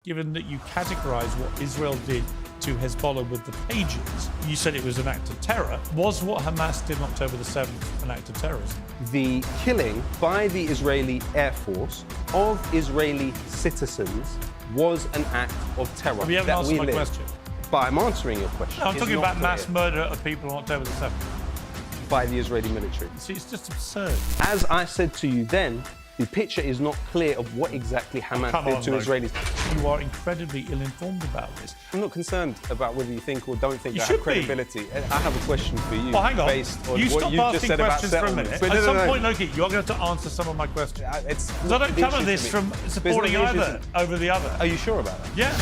Given that you categorise what Israel did to Hezbollah with the pages, you said it was an act of terror. Was what Hamas did on October the 7th an act of terrorism? The killing by the Israeli Air Force of Israeli citizens was an act of terror. But you haven't answered my question. But I'm answering your question. No, I'm talking about mass murder of people on October the 7th. By the Israeli military. See, it's just absurd. As I said to you then, the picture is not clear of what exactly Hamas did to Israelis. You are incredibly ill-informed about this. I'm not concerned about whether you think or don't think you I have credibility. I have a question for you. Well, hang on. Based on you what stop you just said about questions for a minute. At some point, Loki, you're going to have to answer some of my questions. Because I don't come at this from supporting either over the other. Are you sure about that? Yeah.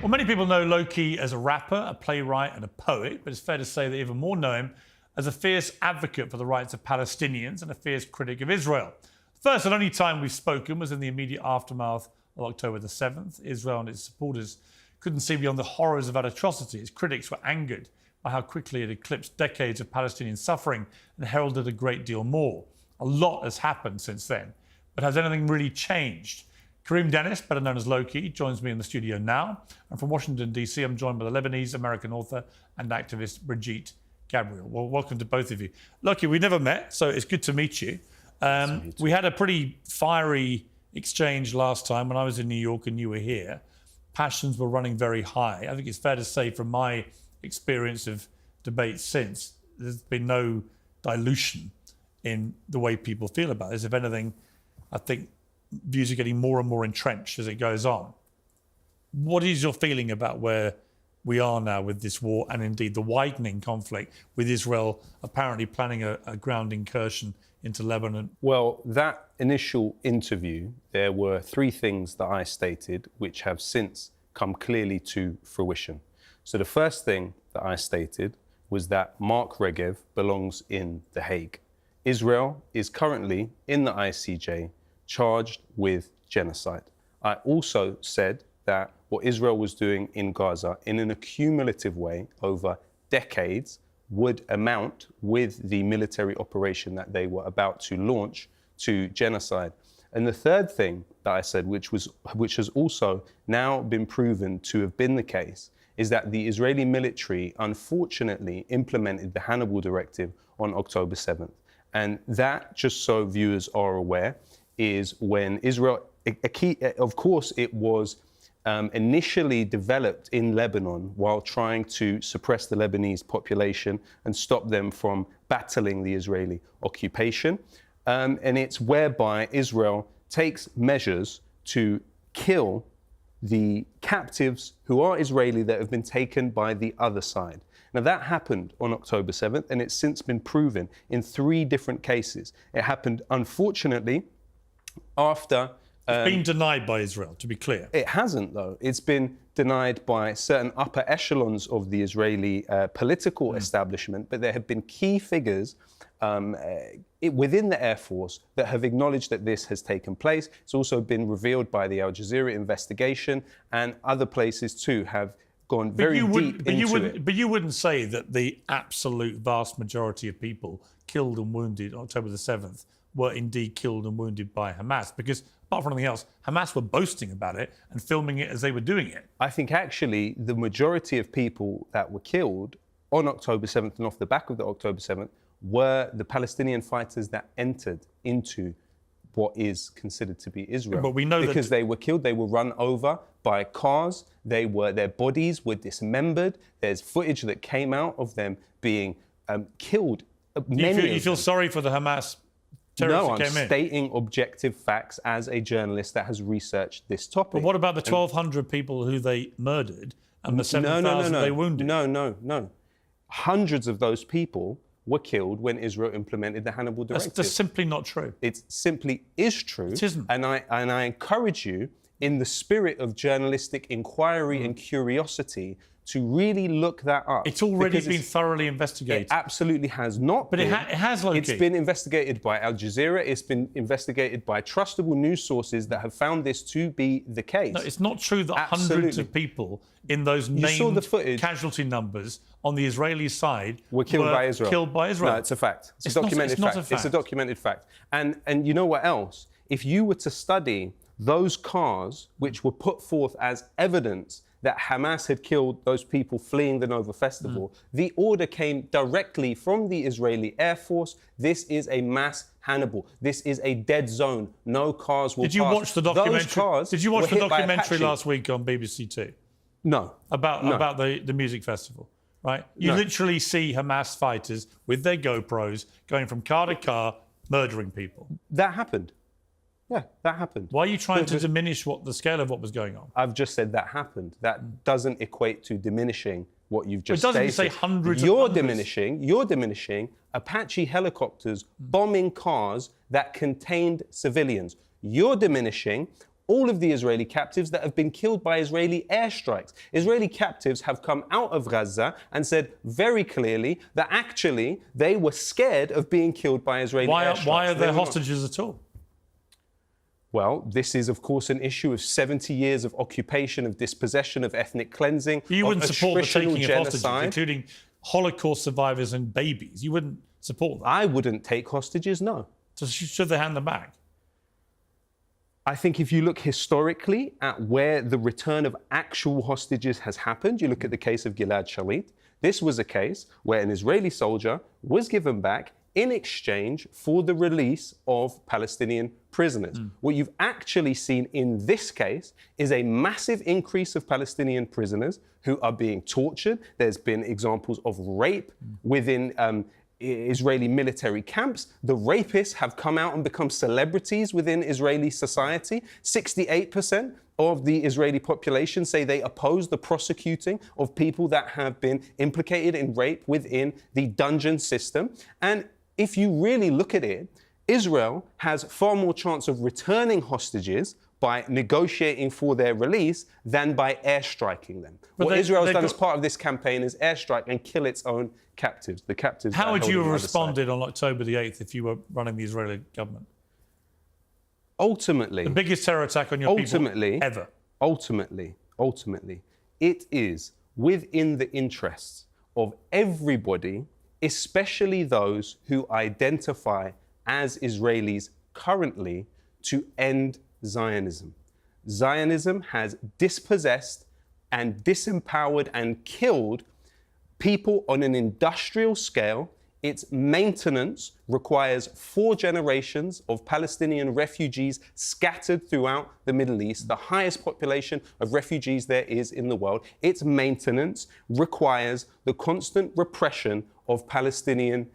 Well, many people know Loki as a rapper, a playwright and a poet, but it's fair to say they even more know him as a fierce advocate for the rights of Palestinians and a fierce critic of Israel. The first and only time we've spoken was in the immediate aftermath of October the 7th. Israel and its supporters couldn't see beyond the horrors of that atrocity. Its critics were angered by how quickly it eclipsed decades of Palestinian suffering and heralded a great deal more. A lot has happened since then, but has anything really changed? Karim Dennis, better known as Loki, joins me in the studio now. And from Washington, D.C., I'm joined by the Lebanese-American author and activist Brigitte Gabriel. Well, welcome to both of you. Loki, we never met, so it's good to meet you. We had a pretty fiery exchange last time when I was in New York and you were here. Passions were running very high. I think it's fair to say from my experience of debates since, there's been no dilution in the way people feel about this. If anything, I think views are getting more and more entrenched as it goes on. What is your feeling about where we are now with this war and indeed the widening conflict with Israel apparently planning a ground incursion into Lebanon? Well, that initial interview, there were three things that I stated which have since come clearly to fruition. So the first thing that I stated was that Mark Regev belongs in The Hague. Israel is currently in the ICJ charged with genocide. I also said that what Israel was doing in Gaza in an accumulative way over decades would amount with the military operation that they were about to launch to genocide. And the third thing that I said, which has also now been proven to have been the case, is that the Israeli military unfortunately implemented the Hannibal Directive on October 7th. And that, just so viewers are aware, is when Israel, of course, it was initially developed in Lebanon while trying to suppress the Lebanese population and stop them from battling the Israeli occupation. And it's whereby Israel takes measures to kill the captives who are Israeli that have been taken by the other side. Now, that happened on October 7th, and it's since been proven in three different cases. It happened, unfortunately, after... It's been denied by Israel, to be clear. It hasn't, though. It's been denied by certain upper echelons of the Israeli political establishment, but there have been key figures within the Air Force that have acknowledged that this has taken place. It's also been revealed by the Al Jazeera investigation, and other places too have gone very deep into it. But you wouldn't say that the absolute vast majority of people killed and wounded on October the 7th were indeed killed and wounded by Hamas, because apart from anything else, Hamas were boasting about it and filming it as they were doing it. I think actually the majority of people that were killed on October 7th and off the back of the October 7th were the Palestinian fighters that entered into what is considered to be Israel. But we know because they were killed, they were run over by cars, their bodies were dismembered. There's footage that came out of them being killed. You feel sorry for the Hamas terrorists No, that came I'm in? stating objective facts as a journalist that has researched this topic. But what about the 1,200 people who they murdered and the 7,000 they wounded? No. Hundreds of those people were killed when Israel implemented the Hannibal Directive. That's simply not true. It simply is true. It isn't. And I encourage you, in the spirit of journalistic inquiry and curiosity, to really look that up. It's already been thoroughly investigated. It absolutely has not But been. it has, Loki. It's been investigated by Al Jazeera. It's been investigated by trustable news sources that have found this to be the case. No, it's not true that hundreds of people in those named casualty numbers on the Israeli side were killed by Israel. No, it's a fact. It's a documented fact. It's a documented fact. And you know what else? If you were to study those cars, which were put forth as evidence that Hamas had killed those people fleeing the Nova Festival, the order came directly from the Israeli Air Force. This is a mass Hannibal. This is a dead zone. No cars will pass. Did you watch the documentary? Did you watch the documentary last week on BBC Two? No. About the music festival, right? You literally see Hamas fighters with their GoPros going from car to car, murdering people. That happened. Yeah, that happened. Why are you trying to diminish the scale of what was going on? I've just said that happened. That doesn't equate to diminishing what you've just stated. It doesn't say hundreds You're of diminishing Apache helicopters bombing cars that contained civilians. You're diminishing all of the Israeli captives that have been killed by Israeli airstrikes. Israeli captives have come out of Gaza and said very clearly that actually they were scared of being killed by Israeli airstrikes. Why are there hostages at all? Well, this is, of course, an issue of 70 years of occupation, of dispossession, of ethnic cleansing, you wouldn't support the taking genocide. of hostages, including Holocaust survivors and babies. You wouldn't support that. I wouldn't take hostages, no. So should they hand them back? I think if you look historically at where the return of actual hostages has happened, you look at the case of Gilad Shalit, this was a case where an Israeli soldier was given back in exchange for the release of Palestinian prisoners. What you've actually seen in this case is a massive increase of Palestinian prisoners who are being tortured. There's been examples of rape within Israeli military camps. The rapists have come out and become celebrities within Israeli society. 68% of the Israeli population say they oppose the prosecuting of people that have been implicated in rape within the dungeon system. And if you really look at it, Israel has far more chance of returning hostages by negotiating for their release than by airstriking them. What Israel has done as part of this campaign is airstrike and kill its own captives, the captives. How would you have responded on October the 8th if you were running the Israeli government? Ultimately, the biggest terror attack on your people ever. Ultimately, it is within the interests of everybody, especially those who identify as Israelis currently, to end Zionism. Zionism has dispossessed and disempowered and killed people on an industrial scale. Its maintenance requires 4 generations of Palestinian refugees scattered throughout the Middle East, the highest population of refugees there is in the world. Its maintenance requires the constant repression of Palestinian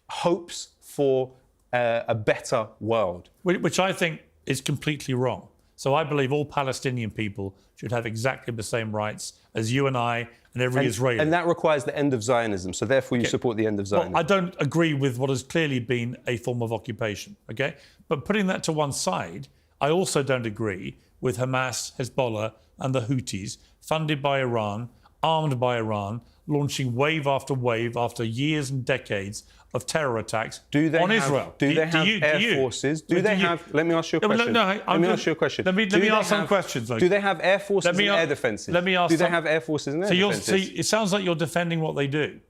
hopes for a better world. Which I think is completely wrong. So I believe all Palestinian people should have exactly the same rights as you and I and every Israeli. And that requires the end of Zionism. So therefore you support the end of Zionism. Well, I don't agree with what has clearly been a form of occupation, okay? But putting that to one side, I also don't agree with Hamas, Hezbollah and the Houthis, funded by Iran, armed by Iran, launching wave after years and decades of terror attacks on Israel. Do they have air forces? Do they have? Let me ask you a question. Let me ask you a question. Let me ask some questions. Do they have air forces and air defenses? Let me ask. Do they have air forces and air defenses? So it sounds like you're defending what they do.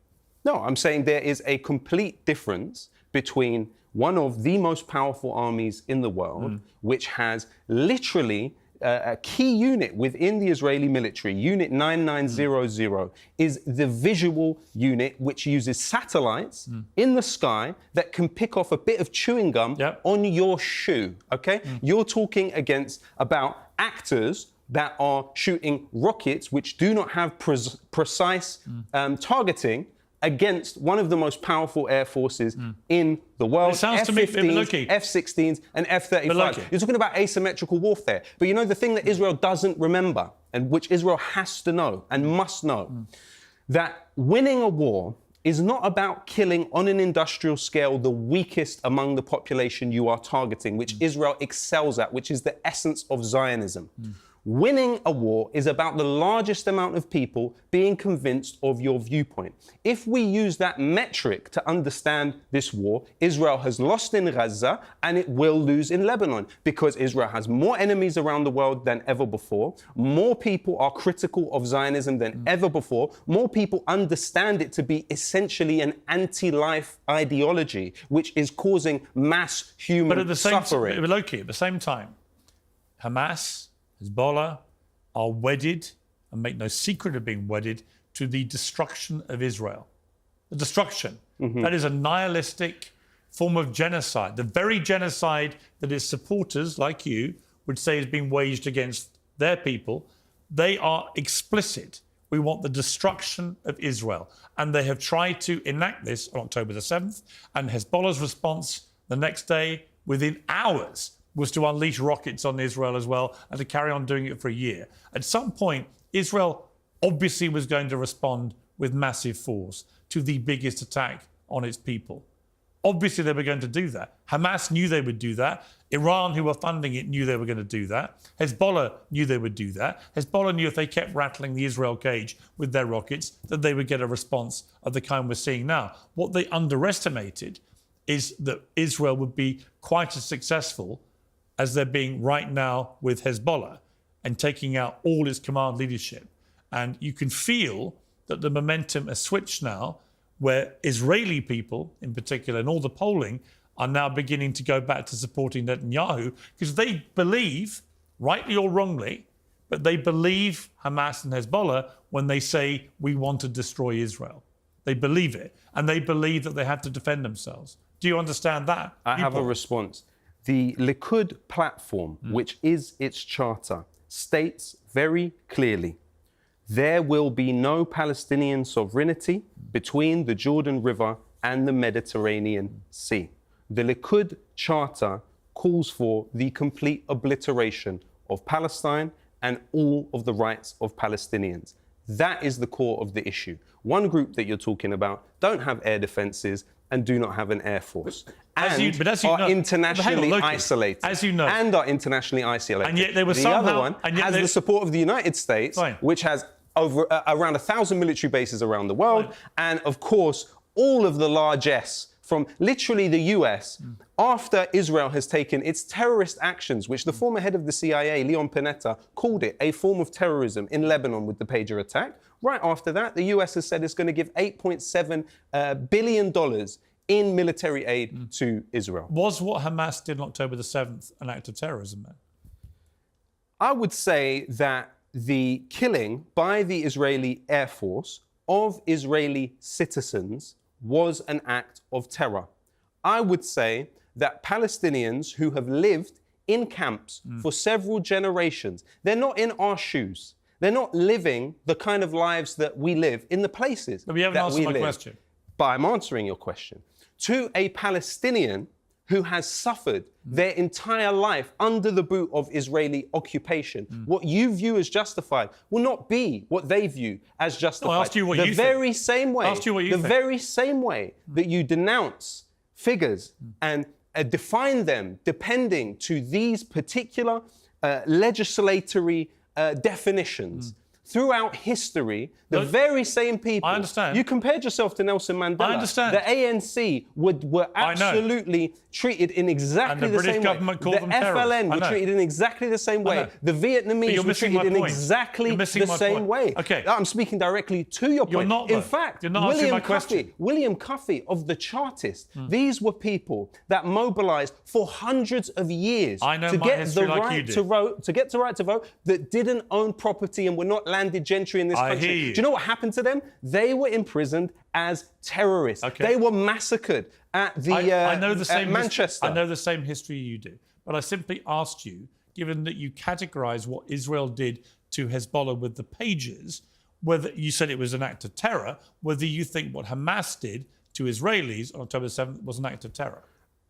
No, I'm saying there is a complete difference between one of the most powerful armies in the world, which has literally a key unit within the Israeli military, Unit 9900, is the visual unit which uses satellites in the sky that can pick off a bit of chewing gum on your shoe, okay? You're talking about actors that are shooting rockets which do not have precise targeting against one of the most powerful air forces in the world. It sounds to me, F-16s and F-35. You're talking about asymmetrical warfare. But you know the thing that Israel doesn't remember, and which Israel has to know and must know, that winning a war is not about killing on an industrial scale the weakest among the population you are targeting, which Israel excels at, which is the essence of Zionism. Winning a war is about the largest amount of people being convinced of your viewpoint. If we use that metric to understand this war, Israel has lost in Gaza and it will lose in Lebanon because Israel has more enemies around the world than ever before. More people are critical of Zionism than ever before. More people understand it to be essentially an anti-life ideology, which is causing mass human suffering. But Loki, at the same time, Hamas, Hezbollah are wedded, and make no secret of being wedded, to the destruction of Israel. The destruction. That is a nihilistic form of genocide. The very genocide that its supporters, like you, would say is being waged against their people. They are explicit. We want the destruction of Israel. And they have tried to enact this on October the 7th. And Hezbollah's response the next day, within hours, was to unleash rockets on Israel as well and to carry on doing it for a year. At some point, Israel obviously was going to respond with massive force to the biggest attack on its people. Obviously, they were going to do that. Hamas knew they would do that. Iran, who were funding it, knew they were going to do that. Hezbollah knew they would do that. Hezbollah knew if they kept rattling the Israel cage with their rockets, that they would get a response of the kind we're seeing now. What they underestimated is that Israel would be quite as successful as they're being right now with Hezbollah and taking out all its command leadership. And you can feel that the momentum has switched now, where Israeli people, in particular, and all the polling, are now beginning to go back to supporting Netanyahu because they believe, rightly or wrongly, but they believe Hamas and Hezbollah when they say, we want to destroy Israel. They believe it, and they believe that they have to defend themselves. Do you understand that? I have a response. The Likud platform, which is its charter, states very clearly, there will be no Palestinian sovereignty between the Jordan River and the Mediterranean Sea. The Likud charter calls for the complete obliteration of Palestine and all of the rights of Palestinians. That is the core of the issue. One group that you're talking about don't have air defences and do not have an air force. Internationally isolated. As you know. And are internationally isolated. And yet they were the somehow... other one has the support of the United States, which has over around 1,000 military bases around the world. And, of course, all of the largesse from literally the US after Israel has taken its terrorist actions, which the former head of the CIA, Leon Panetta, called it a form of terrorism in Lebanon with the pager attack. Right after that, the US has said it's going to give $8.7 billion in military aid to Israel. Was what Hamas did on October the 7th an act of terrorism then? I would say that the killing by the Israeli Air Force of Israeli citizens was an act of terror. I would say that Palestinians who have lived in camps for several generations, they're not in our shoes. They're not living the kind of lives that we live in the places but we haven't answered my question. But I'm answering your question. To a Palestinian who has suffered their entire life under the boot of Israeli occupation, what you view as justified will not be what they view as justified. No, I asked you what you think. Very same way, I asked you what you think. The very same way that you denounce figures and define them depending to these particular legislatory definitions. Throughout history, the very same people... I understand. You compared yourself to Nelson Mandela. I understand. The ANC were absolutely treated in exactly the same way. And the British government called them terrorists. The FLN were treated treated in exactly the same way. The Vietnamese were treated in exactly the same way. Okay. I'm speaking directly to your point. You're not, in fact, you're not answering my question. William Cuffey of the Chartists, these were people that mobilised for hundreds of years to get the right to vote, that didn't own property and were not landed gentry in this country. Hear you. Do you know what happened to them? They were imprisoned as terrorists. Okay. They were massacred at the Manchester. I know the same history you do, but I simply asked you, given that you categorise what Israel did to Hezbollah with the pages, whether you said it was an act of terror, whether you think what Hamas did to Israelis on October 7th was an act of terror.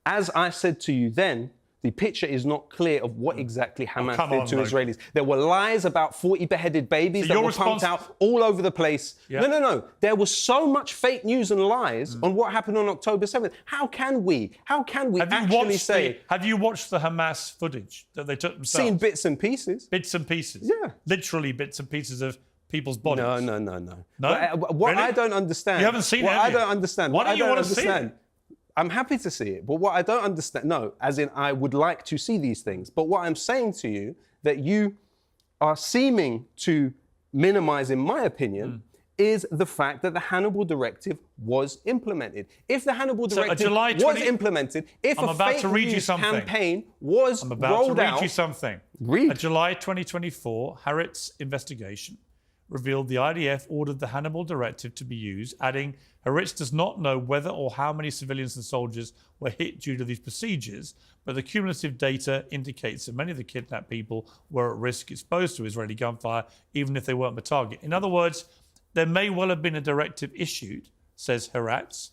As I said to you then, the picture is not clear of what exactly Hamas come did on, to Loki. Israelis. There were lies about 40 beheaded babies So that were pumped out all over the place. Yeah. No. There was so much fake news and lies on what happened on October 7th. How can we actually say... Have you watched the Hamas footage that they took themselves? Seen bits and pieces. Bits and pieces? Yeah. Literally bits and pieces of people's bodies? No. No? What Really? I don't understand... You haven't seen it, What have I you? don't understand... Why don't you want to see it? I'm happy to see it, but what I don't understand, no, as in I would like to see these things, but what I'm saying to you, that you are seeming to minimize, in my opinion, is the fact that the Hannibal Directive was implemented. If the Hannibal Directive was implemented, if a fake news campaign was rolled out... I'm about to read you something. Read. A July 2024 Haaretz investigation revealed the IDF ordered the Hannibal Directive to be used, adding, Haaretz does not know whether or how many civilians and soldiers were hit due to these procedures, but the cumulative data indicates that many of the kidnapped people were at risk exposed to Israeli gunfire, even if they weren't the target. In other words, there may well have been a directive issued, says Haaretz,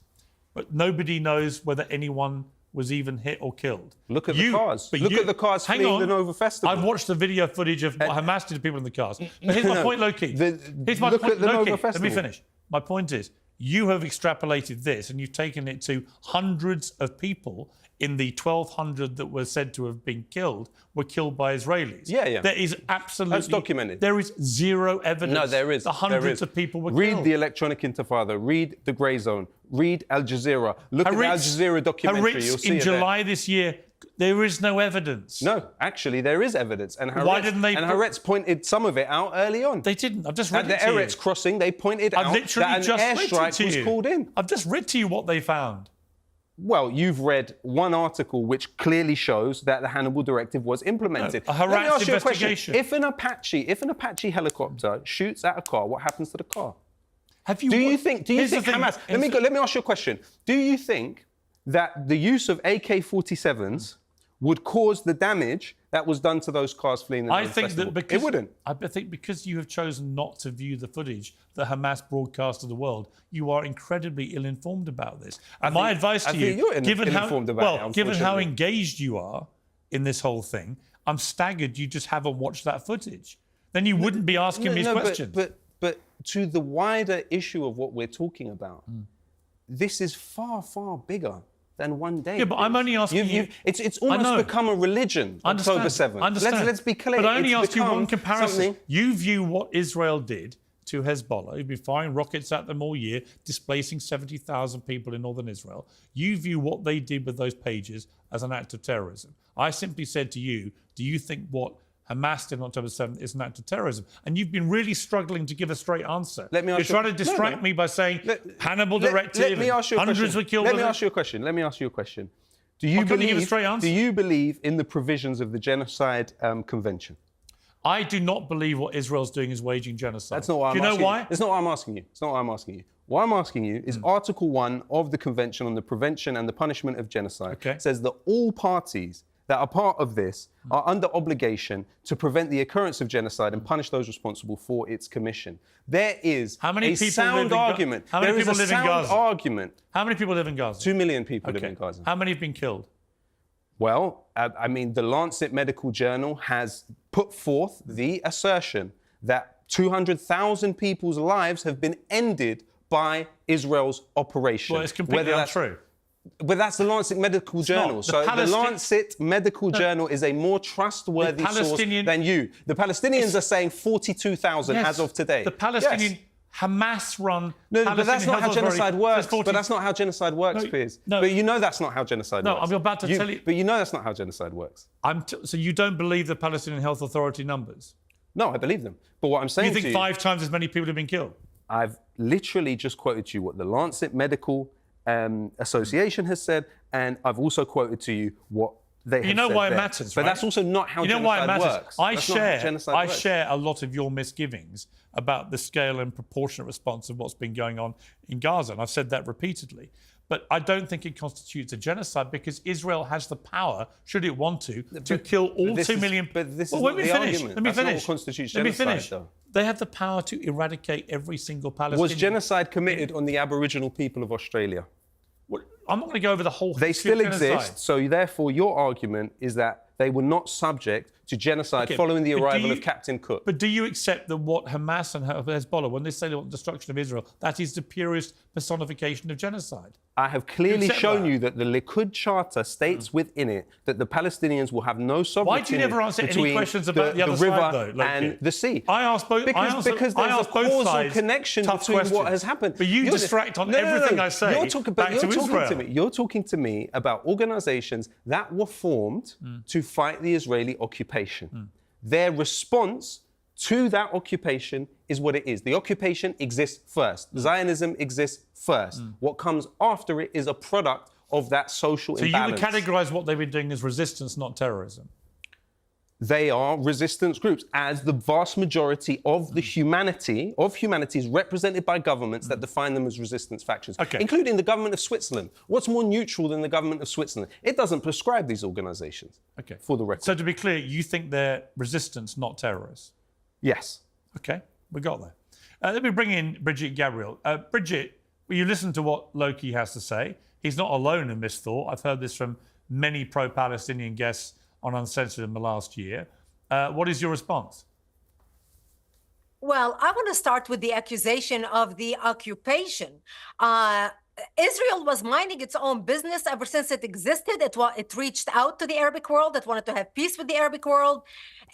but nobody knows whether anyone was even hit or killed. Look at the cars. Look at the cars fleeing the Nova Festival. I've watched the video footage of what Hamas did to people in the cars. But here's my point, Loki. Here's my point, Loki. Let me finish. My point is, you have extrapolated this and you've taken it to hundreds of people in the 1,200 that were said to have been killed were killed by Israelis. Yeah. There is absolutely... That's documented. There is zero evidence. No, there is. The hundreds of people were killed. Read the Electronic Intifada. Read The Grey Zone. Read Al Jazeera. Look at the Al Jazeera documentary. You'll see in it July there. This year, there is no evidence. No, actually, there is evidence. And Haaretz, why didn't they... And Haaretz pointed some of it out early on. They didn't. I've just read it to you. At the Eretz crossing, they pointed out that an airstrike was called in. I've just read to you what they found. Well, you've read one article which clearly shows that the Hannibal Directive was implemented. A Haaretz investigation. If an Apache helicopter shoots at a car, what happens to the car? Do you think Hamas... Let me ask you a question. Do you think that the use of AK-47s would cause the damage that was done to those cars fleeing the Nova Festival? That because... It wouldn't. I think because you have chosen not to view the footage that Hamas broadcast to the world, you are incredibly ill-informed about this. And my advice to you, given how engaged you are in this whole thing, I'm staggered you just haven't watched that footage. Then you wouldn't be asking me questions. But to the wider issue of what we're talking about, this is far, far bigger than one day. Yeah, but I'm only asking you... It's almost become a religion, October 7th. Understand. Let's be clear. But I only ask you one comparison. Something... You view what Israel did to Hezbollah, who've been firing rockets at them all year, displacing 70,000 people in northern Israel. You view what they did with those pages as an act of terrorism. I simply said to you, do you think what Hamas did on October 7th is an act of terrorism? And you've been really struggling to give a straight answer. You're trying to distract me by saying Hannibal Directive, hundreds were killed. Let me ask you a question. Do you believe in the provisions of the Genocide Convention? I do not believe what Israel's doing is waging genocide. That's not what I'm asking you. Do you know why? It's not what I'm asking you. What I'm asking you is Article 1 of the Convention on the Prevention and the Punishment of Genocide says that all parties that are part of this are under obligation to prevent the occurrence of genocide and punish those responsible for its commission. There is a sound argument. How many people live in Gaza? How many people live in Gaza? 2 million people live in Gaza. How many have been killed? Well, I mean, the Lancet Medical Journal has put forth the assertion that 200,000 people's lives have been ended by Israel's operation. Well, it's completely untrue. But that's the Lancet Medical Journal. So the Lancet Medical Journal is a more trustworthy source than you. The Palestinians are saying 42,000 as of today. The Palestinian Hamas-run... No, but that's not how genocide works. But that's not how genocide works, Piers. But you know that's not how genocide works. No, I'm about to tell you... But you know that's not how genocide works. So you don't believe the Palestinian Health Authority numbers? No, I believe them. But what I'm saying to you... You think 5 times as many people have been killed? I've literally just quoted to you what the Lancet Medical Association has said, and I've also quoted to you what they have said. You know why it there. matters, But right? that's also not how genocide why it matters? works. I share a lot of your misgivings about the scale and proportionate response of what's been going on in Gaza, and I've said that repeatedly. But I don't think it constitutes a genocide because Israel has the power, should it want to kill all 2 million... But this is not the argument. Let me finish. Not what constitutes genocide, though. They have the power to eradicate every single Palestinian... Was genocide committed on the Aboriginal people of Australia? Well, I'm not going to go over the whole They history of still genocide. exist, so therefore your argument is that they were not subject to genocide following the arrival of Captain Cook. But do you accept that what Hamas and Hezbollah, when they say the destruction of Israel, that is the purest personification of genocide? I have clearly shown that? you that the Likud Charter states within it that the Palestinians will have no sovereignty. Why do you never answer any between questions about the other river side, though, Loki? and the sea? I asked both. Because there's a causal connection between what has happened. But you distract on everything I say. You're talking to me about organisations that were formed to fight the Israeli occupation. Their response to that occupation is what it is. The occupation exists first. Zionism exists first. What comes after it is a product of that social imbalance. So you would categorise what they've been doing as resistance, not terrorism? They are resistance groups, as the vast majority of humanity is represented by governments that define them as resistance factions, including the government of Switzerland. What's more neutral than the government of Switzerland? It doesn't prescribe these organisations, for the record. So to be clear, you think they're resistance, not terrorists? Yes. OK, we got there. Let me bring in Bridget Gabriel. Bridget, you listen to what Loki has to say. He's not alone in this thought. I've heard this from many pro-Palestinian guests on Uncensored in the last year. What is your response? Well, I want to start with the accusation of the occupation. Israel was minding its own business ever since it existed. It reached out to the Arabic world. It wanted to have peace with the Arabic world.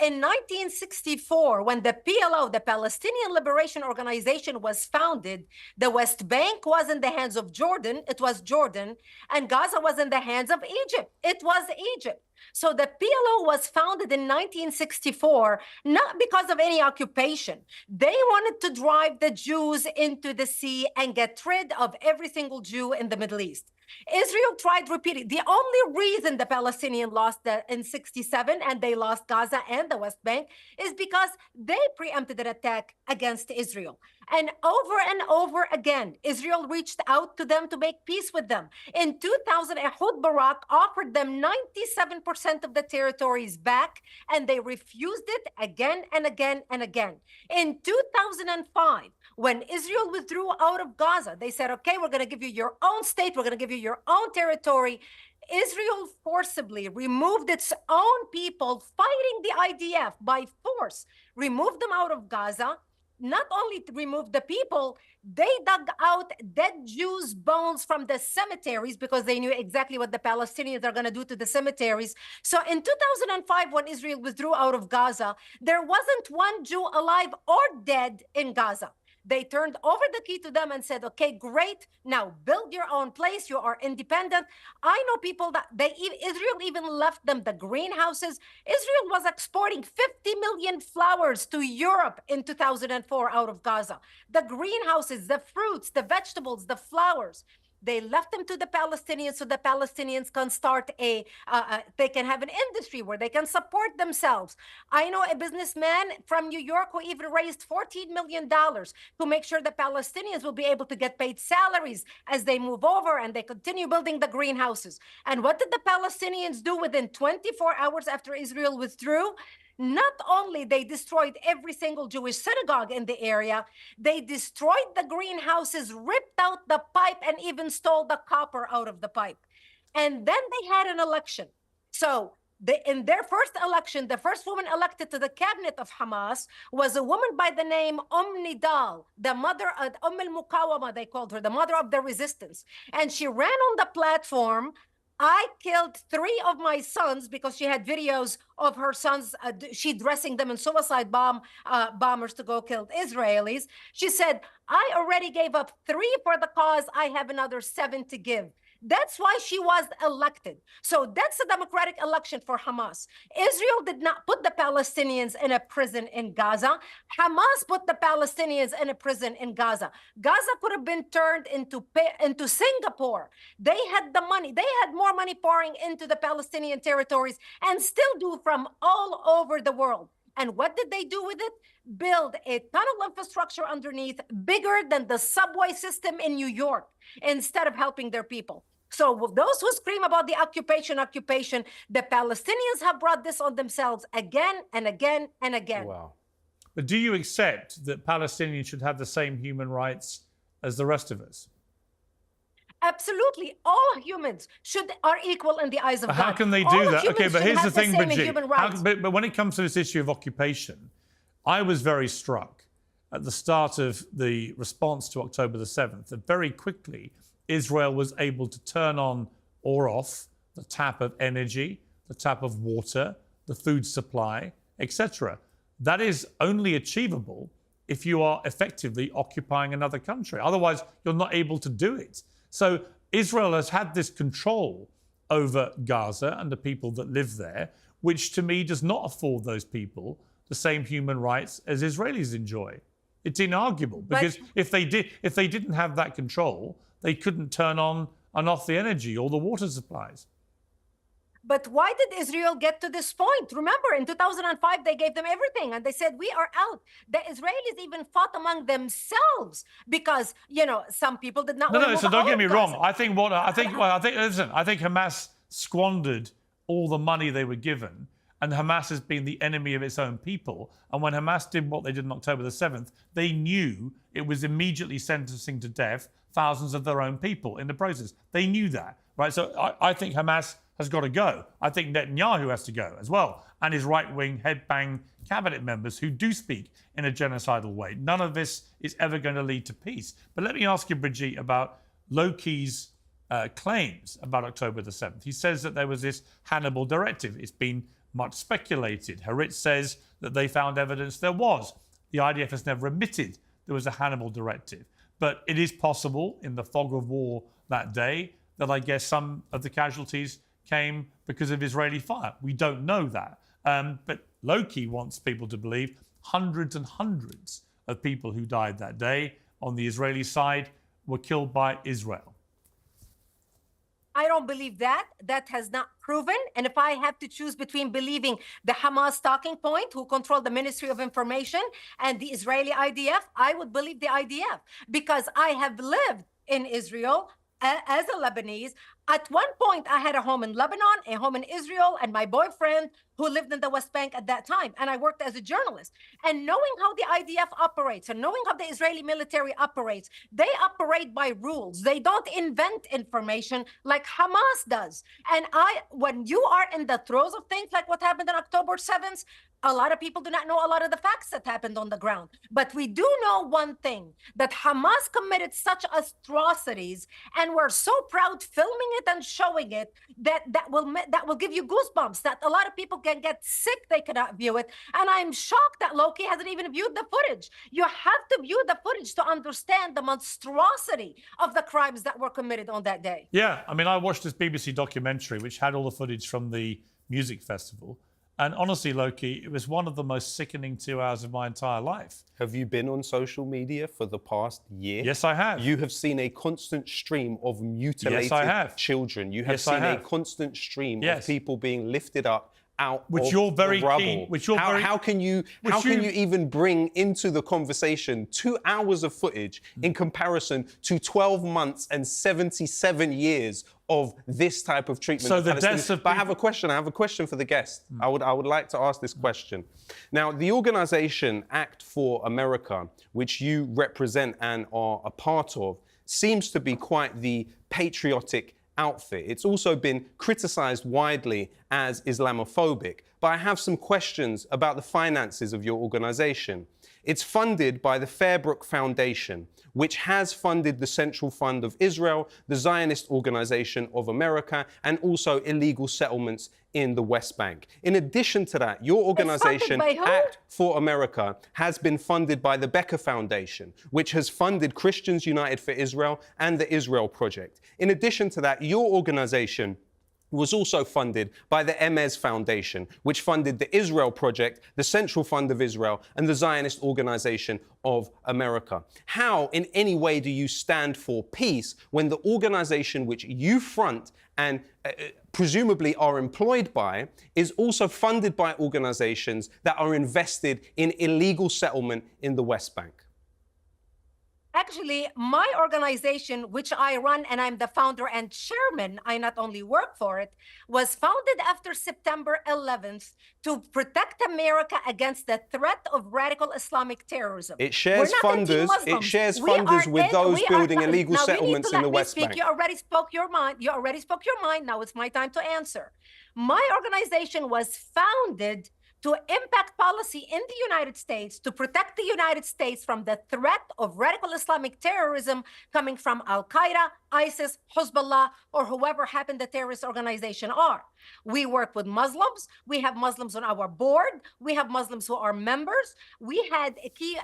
In 1964, when the PLO, the Palestinian Liberation Organization, was founded, the West Bank was in the hands of Jordan. It was Jordan. And Gaza was in the hands of Egypt. It was Egypt. So the PLO was founded in 1964, not because of any occupation. They wanted to drive the Jews into the sea and get rid of every single Jew in the Middle East. Israel tried repeating. The only reason the Palestinians lost in 67 and they lost Gaza and the West Bank is because they preempted an attack against Israel. And over again, Israel reached out to them to make peace with them. In 2000, Ehud Barak offered them 97% of the territories back, and they refused it again and again and again. In 2005, when Israel withdrew out of Gaza, they said, okay, we're going to give you your own state, we're going to give you your own territory. Israel forcibly removed its own people fighting the IDF by force, removed them out of Gaza. Not only to remove the people, they dug out dead Jews' bones from the cemeteries because they knew exactly what the Palestinians are going to do to the cemeteries. So in 2005, when Israel withdrew out of Gaza, there wasn't one Jew alive or dead in Gaza. They turned over the key to them and said, okay, great, now build your own place, you are independent. I know people that Israel even left them the greenhouses. Israel was exporting 50 million flowers to Europe in 2004 out of Gaza. The greenhouses, the fruits, the vegetables, the flowers. They left them to the Palestinians so the Palestinians can start they can have an industry where they can support themselves. I know a businessman from New York who even raised $14 million to make sure the Palestinians will be able to get paid salaries as they move over and they continue building the greenhouses. And what did the Palestinians do within 24 hours after Israel withdrew? Not only they destroyed every single Jewish synagogue in the area, they destroyed the greenhouses, ripped out the pipe, and even stole the copper out of the pipe. And then they had an election. So in their first election, the first woman elected to the cabinet of Hamas was a woman by the name Nidal, the mother of al-Mukawama, they called her, the mother of the resistance. And she ran on the platform, I killed 3 of my sons, because she had videos of her sons, she dressing them in suicide bombers to go kill Israelis. She said, I already gave up 3 for the cause. I have another 7 to give. That's why she was elected. So that's a democratic election for Hamas. Israel did not put the Palestinians in a prison in Gaza. Hamas put the Palestinians in a prison in Gaza. Gaza could have been turned into Singapore. They had the money. They had more money pouring into the Palestinian territories and still do from all over the world. And what did they do with it? Build a tunnel infrastructure underneath bigger than the subway system in New York instead of helping their people. So those who scream about the occupation, the Palestinians have brought this on themselves again and again and again. Wow. But do you accept that Palestinians should have the same human rights as the rest of us? Absolutely. All humans are equal in the eyes of God. How can they do All that? Okay, humans but should here's the have thing, same Brigitte. human rights. But when it comes to this issue of occupation, I was very struck at the start of the response to October the 7th that very quickly Israel was able to turn on or off the tap of energy, the tap of water, the food supply, etc. That is only achievable if you are effectively occupying another country. Otherwise, you're not able to do it. So Israel has had this control over Gaza and the people that live there, which to me does not afford those people the same human rights as Israelis enjoy. It's inarguable, because if they didn't have that control, they couldn't turn on and off the energy or the water supplies. But why did Israel get to this point? Remember, in 2005, they gave them everything and they said, we are out. The Israelis even fought among themselves because, some people did not want to move so don't get me wrong. Gaza. I think Hamas squandered all the money they were given, and Hamas has been the enemy of its own people. And when Hamas did what they did on October the 7th, they knew it was immediately sentencing to death thousands of their own people in the process. They knew that, right? So I think Hamas has got to go. I think Netanyahu has to go as well, and his right-wing headbang cabinet members who do speak in a genocidal way. None of this is ever going to lead to peace. But let me ask you, Brigitte, about Loki's claims about October the 7th. He says that there was this Hannibal directive. It's been much speculated. Haritz says that they found evidence there was. The IDF has never admitted there was a Hannibal directive. But it is possible in the fog of war that day that I guess some of the casualties came because of Israeli fire. We don't know that. But Loki wants people to believe hundreds and hundreds of people who died that day on the Israeli side were killed by Israel. I don't believe that. That has not proven. And if I have to choose between believing the Hamas talking point, who control the Ministry of Information, and the Israeli IDF, I would believe the IDF, because I have lived in Israel as a Lebanese. At one point, I had a home in Lebanon, a home in Israel, and my boyfriend who lived in the West Bank at that time. And I worked as a journalist. And knowing how the IDF operates and knowing how the Israeli military operates, they operate by rules. They don't invent information like Hamas does. And when you are in the throes of things like what happened on October 7th, a lot of people do not know a lot of the facts that happened on the ground. But we do know one thing, that Hamas committed such atrocities, and we're so proud filming it and showing it that will give you goosebumps, that a lot of people can get sick, they cannot view it. And I'm shocked that Loki hasn't even viewed the footage. You have to view the footage to understand the monstrosity of the crimes that were committed on that day. Yeah, I mean, I watched this BBC documentary which had all the footage from the music festival. And honestly, Loki, it was one of the most sickening 2 hours of my entire life. Have you been on social media for the past year? Yes, I have. You have seen a constant stream of mutilated children. You have seen a constant stream of people being lifted up out of the rubble. How can you even bring into the conversation 2 hours of footage in comparison to 12 months and 77 years of this type of treatment? So the deaths of But I have a question for the guest. I would like to ask this question. Now, the organization Act for America, which you represent and are a part of, seems to be quite the patriotic outfit. It's also been criticized widely as Islamophobic. But I have some questions about the finances of your organization. It's funded by the Fairbrook Foundation, which has funded the Central Fund of Israel, the Zionist Organization of America, and also illegal settlements in the West Bank. In addition to that, your organization, Act for America, has been funded by the Becker Foundation, which has funded Christians United for Israel and the Israel Project. In addition to that, your organization was also funded by the Emez Foundation, which funded the Israel Project, the Central Fund of Israel, and the Zionist Organization of America. How, in any way, do you stand for peace when the organization which you front and presumably are employed by is also funded by organizations that are invested in illegal settlement in the West Bank? Actually, my organization, which I run and I'm the founder and chairman, I not only work for it, was founded after September 11th to protect America against the threat of radical Islamic terrorism. It shares funders. It shares funders with those building illegal settlements in the West Bank. You already spoke your mind. You already spoke your mind. Now it's my time to answer. My organization was founded to impact policy in the United States, to protect the United States from the threat of radical Islamic terrorism coming from Al-Qaeda, ISIS, Hezbollah, or whoever happened the terrorist organization are. We work with Muslims. We have Muslims on our board. We have Muslims who are members. We had a key,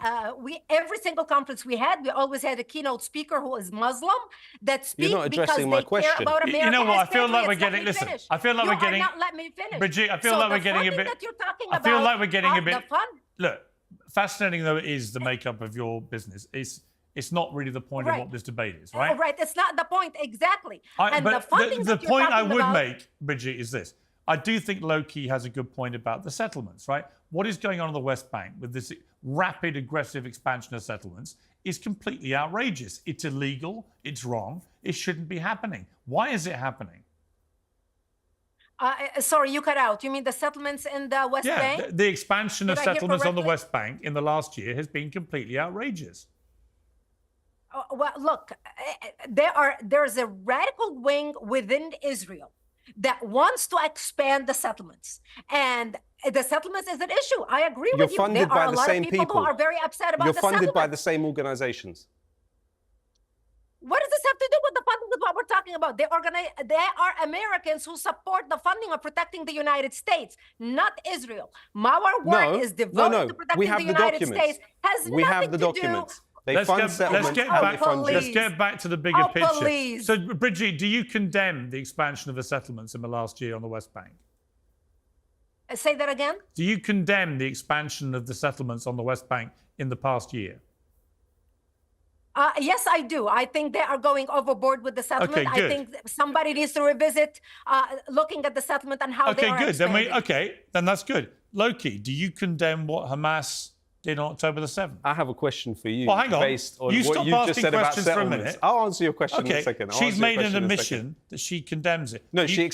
every single conference we always had a keynote speaker who is Muslim that speaks because they care about America. You know what? I feel like we're getting, Let me finish. Brigitte, I feel like we're getting a bit. I feel like we're getting a bit. Look, fascinating though it is the makeup of your business. It's not really the point of what this debate is, right? Right. It's not the point exactly. The point I would make, Brigitte, is this. I do think Loki has a good point about the settlements, right? What is going on the West Bank with this rapid, aggressive expansion of settlements is completely outrageous. It's illegal. It's wrong. It shouldn't be happening. Why is it happening? Sorry, you cut out. You mean the settlements in the West Bank? Yeah, the expansion of settlements on the West Bank in the last year has been completely outrageous. Well, look, there's a radical wing within Israel that wants to expand the settlements. And the settlements is an issue. I agree with you. You're funded by the same people. Who are very upset about the settlements. You're funded by the same organizations. What does this have to do with the funding with what we're talking about? They are Americans who support the funding of protecting the United States, not Israel. Our work is devoted to protecting the United States. Has we have the nothing documents. To do. Let's get back to the bigger picture. Please. So, Brigitte, do you condemn the expansion of the settlements in the last year on the West Bank? Say that again? Do you condemn the expansion of the settlements on the West Bank in the past year? Yes, I do. I think they are going overboard with the settlement. Okay, good. I think somebody needs to revisit looking at the settlement and how they are expanding. Then that's good. Loki, do you condemn what Hamas did on October the 7th? I have a question for you. Well, hang on. Based on you what stop you asking just said about questions for a settlements. minute. I'll answer your question in a second. She's made an admission that she condemns it. No, she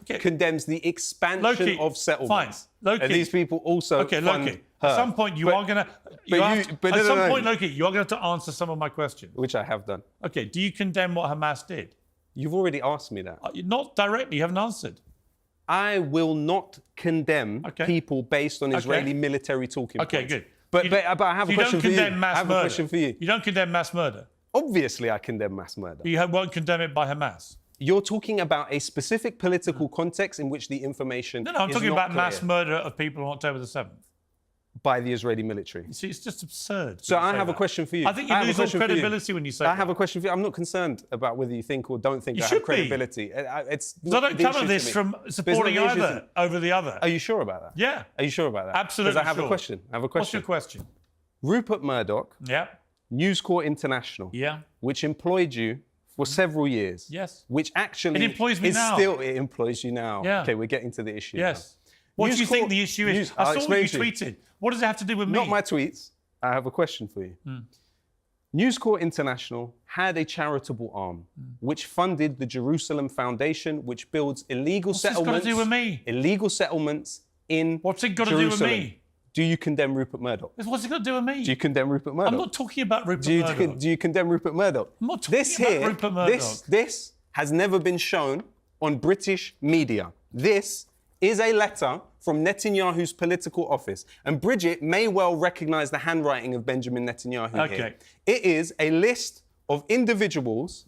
condemns the expansion of settlements. Fine. Loki. And these people also fund Loki. her. At some point, you are going to... Loki, you are going to answer some of my questions. Which I have done. Okay, do you condemn what Hamas did? You've already asked me that. Not directly. You haven't answered. I will not condemn people based on Israeli military talking points. Okay, good. But I have a question for you. I have a question for you. You don't condemn mass murder? Obviously, I condemn mass murder. You won't condemn it by Hamas? You're talking about a specific political context in which the information I'm talking about mass murder of people on October the 7th. By the Israeli military. You see, it's just absurd. So I have a question for you. I think you lose all credibility when you say that. I have a question for you. I'm not concerned about whether you think or don't think I have credibility. Because I don't come at this from supporting either over the other. Are you sure about that? Yeah. Are you sure about that? Absolutely Because I have a question. What's your question? Rupert Murdoch, News Corp International, which employed you for several years. Yes. Which actually it employs me now. It employs you now. Yeah. Okay, we're getting to the issue now. What do you think the issue is? I saw what you tweeted. What does it have to do with me? Not my tweets. I have a question for you. News Corp International had a charitable arm which funded the Jerusalem Foundation, which builds illegal settlements. What's this got to do with me? Illegal settlements in What's it got Jerusalem. to do with me? Do you condemn Rupert Murdoch? What's it got to do with me? Do you condemn Rupert Murdoch? I'm not talking about Rupert Murdoch. Do you condemn Rupert Murdoch? I'm not talking about Rupert Murdoch. This has never been shown on British media. This is a letter from Netanyahu's political office. And Brigitte may well recognize the handwriting of Benjamin Netanyahu here. It is a list of individuals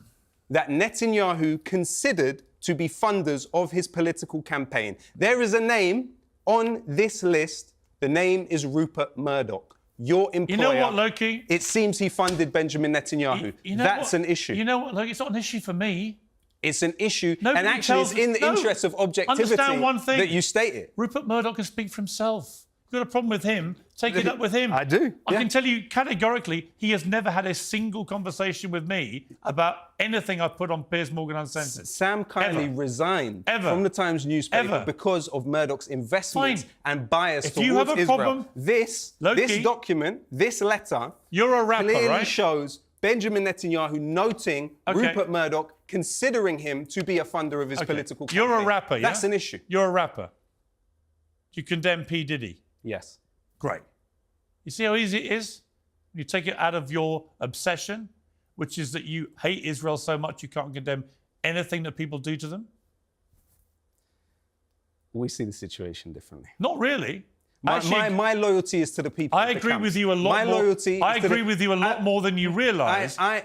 that Netanyahu considered to be funders of his political campaign. There is a name on this list. The name is Rupert Murdoch. Your employer. You know what, Loki? It seems he funded Benjamin Netanyahu. That's an issue. You know what, Loki? It's not an issue for me. It's an issue, and actually it's in the interest of objectivity that you state it. Rupert Murdoch can speak for himself. You've got a problem with him, take it up with him. I do. I can tell you categorically, he has never had a single conversation with me about anything I put on Piers Morgan Uncensored. Sam kindly resigned from the Times newspaper because of Murdoch's investments and bias towards you have a Israel. problem, This document, this letter, you're a rapper, clearly right? shows Benjamin Netanyahu noting Rupert Murdoch, considering him to be a funder of his political campaign. You're a rapper, yeah? That's an issue. You're a rapper. Do you condemn P. Diddy? Yes. Great. You see how easy it is? You take it out of your obsession, which is that you hate Israel so much you can't condemn anything that people do to them? We see the situation differently. Not really. My loyalty is to the people. I agree with you a lot more. I agree with you a lot more than you realise. I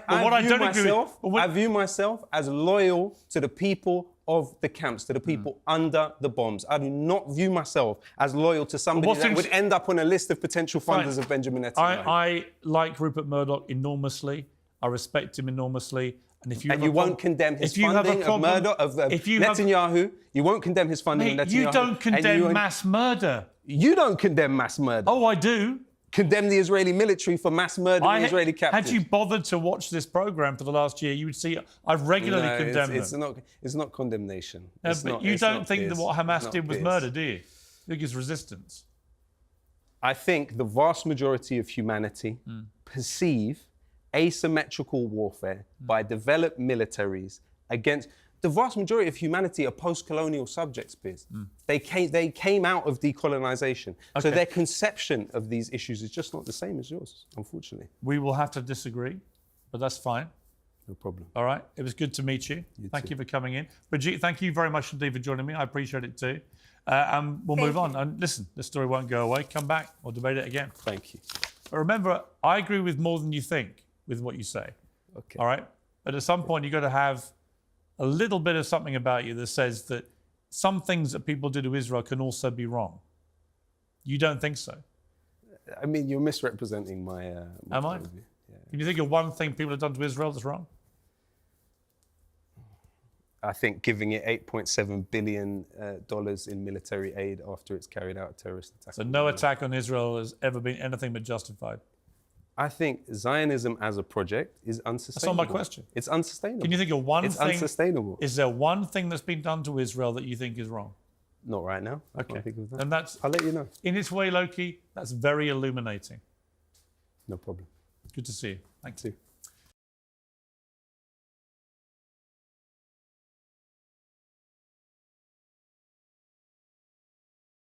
view myself as loyal to the people of the camps, to the people under the bombs. I do not view myself as loyal to somebody that would end up on a list of potential funders of Benjamin Netanyahu. I like Rupert Murdoch enormously. I respect him enormously. And if you won't condemn his funding of Netanyahu, you won't condemn his funding of Netanyahu. You don't condemn mass murder. You don't condemn mass murder. Oh, I do. Condemn the Israeli military for mass murdering Israeli captives. Had you bothered to watch this program for the last year, you would see I've regularly condemned them. It's not condemnation. You don't think that what Hamas did was murder, do you? You think it's resistance? I think the vast majority of humanity perceive asymmetrical warfare by developed militaries against... The vast majority of humanity are post-colonial subjects, Piers. They came out of decolonization. So their conception of these issues is just not the same as yours, unfortunately. We will have to disagree, but that's fine. No problem. All right. It was good to meet you. Thank you for coming in. Brigitte, thank you very much indeed for joining me. I appreciate it too. And we'll move on. And listen, this story won't go away. Come back. We'll debate it again. Thank you. But remember, I agree with more than you think with what you say. Okay. All right. But at some point, you've got to have a little bit of something about you that says that some things that people do to Israel can also be wrong. You don't think so? I mean, you're misrepresenting my Am I? Yeah. Can you think of one thing people have done to Israel that's wrong? I think giving it $8.7 billion in military aid after it's carried out a terrorist attack. So no attack on Israel has ever been anything but justified? I think Zionism as a project is unsustainable. That's not my question. It's unsustainable. Can you think of one thing? It's unsustainable. Is there one thing that's been done to Israel that you think is wrong? Not right now. Okay. Think of that. And I'll let you know. In its way, Loki, that's very illuminating. No problem. Good to see you. Thanks. You too.